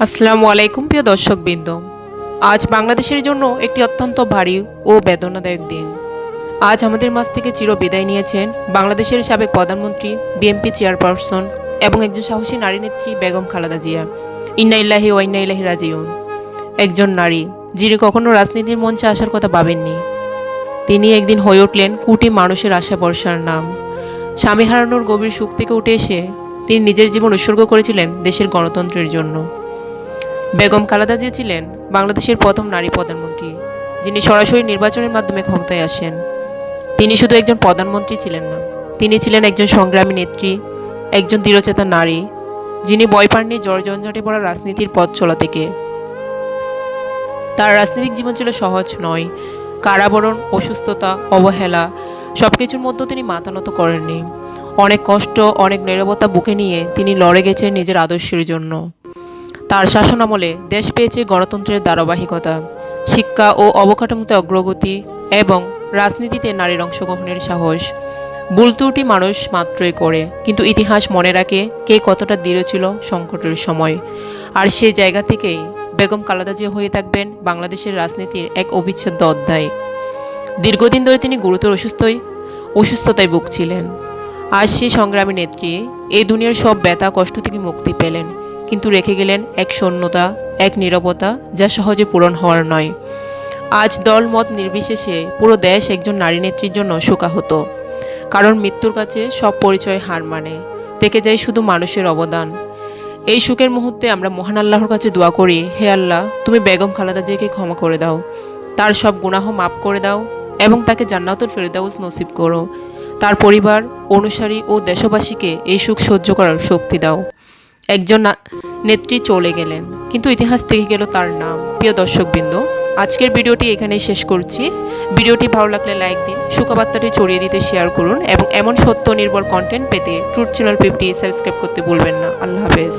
আসসালামু আলাইকুম প্রিয় দর্শকবৃন্দ। আজ বাংলাদেশের জন্য একটি অত্যন্ত ভারী ও বেদনাদায়ক দিন। আজ আমাদের মাঝ থেকে চির বিদায় নিয়েছেন বাংলাদেশের সাবেক প্রধানমন্ত্রী, বিএনপি চেয়ারপারসন এবং একজন সাহসী নারী নেত্রী বেগম খালেদা জিয়া। ইন্না লিল্লাহি ওয়া ইন্না ইলাইহি রাজিউন। একজন নারী যিনি কখনো রাজনীতির মঞ্চে আসার কথা ভাবেননি, তিনি একদিন হয়ে উঠলেন কোটি মানুষের আশা ভরসার নাম। স্বামী হারানোর গভীর সুখ থেকে উঠে এসে তিনি নিজের জীবন উৎসর্গ করেছিলেন দেশের গণতন্ত্রের জন্য। বেগম খালেদা জিয়া ছিলেন বাংলাদেশের প্রথম নারী প্রধানমন্ত্রী যিনি সরাসরি নির্বাচনের মাধ্যমে ক্ষমতায় আসেন। তিনি শুধু একজন প্রধানমন্ত্রী ছিলেন না, তিনি ছিলেন একজন সংগ্রামী নেত্রী, একজন দৃঢ়চেতা নারী যিনি ভয় পাননি জর্জঞ্জাটে পড়া রাজনীতির পথ চলা থেকে। তার রাজনৈতিক জীবন ছিল সহজ নয়। কারাবরণ, অসুস্থতা, অবহেলা সবকিছুর মধ্যে তিনি মাথা নত করেননি। অনেক কষ্ট, অনেক নীরবতা বুকে নিয়ে তিনি লড়ে গেছেন নিজের আদর্শের জন্য। তার শাসনামলে দেশ পেয়েছে গণতন্ত্রের ধারাবাহিকতা, শিক্ষা ও অবকাঠামোতে অগ্রগতি এবং রাজনীতিতে নারীর অংশগ্রহণের সাহস। ভুল ত্রুটি মানুষ মাত্রই করে, কিন্তু ইতিহাস মনে রাখে কে কতটা দৃঢ় ছিল সংকটের সময়। আর সেই জায়গা থেকেই বেগম খালেদা জিয়া হয়ে থাকবেন বাংলাদেশের রাজনীতির এক অবিচ্ছেদ্য অধ্যায়। দীর্ঘদিন ধরে তিনি গুরুতর অসুস্থতায় ভুগছিলেন। আজ সেই সংগ্রামী নেত্রী এই দুনিয়ার সব ব্যথা কষ্ট থেকে মুক্তি পেলেন, কিন্তু রেখে গেলেন এক শূন্যতা, এক নীরবতা যা সহজে পূরণ হওয়ার নয়। আজ দল মত নির্বিশেষে পুরো দেশ একজন নারী নেত্রীর জন্য শোকাহত, কারণ মৃত্যুর কাছে সব পরিচয় হার মানে, থেকে যায় শুধু মানুষের অবদান। এই সুখের মুহূর্তে আমরা মহান আল্লাহর কাছে দোয়া করি, হে আল্লাহ, তুমি বেগম খালেদা জিয়াকে ক্ষমা করে দাও, তার সব গুনাহ মাফ করে দাও এবং তাকে জান্নাতুল ফেরদাউস নসিব করো। তার পরিবার, অনুসারী ও দেশবাসীকে এই সুখ সহ্য করার শক্তি দাও। একজন নেত্রী চলে গেলেন, কিন্তু ইতিহাস থেকে গেল তার নাম। প্রিয় দর্শকবৃন্দ, আজকের ভিডিওটি এখানেই শেষ করছি। ভিডিওটি ভালো লাগলে লাইক দিন, সুখবার্তাটি ছড়িয়ে দিতে শেয়ার করুন এবং এমন সত্য নির্ভর কন্টেন্ট পেতে ট্রুথ চ্যানেল 50 সাবস্ক্রাইব করতে ভুলবেন না। আল্লাহ হাফেজ।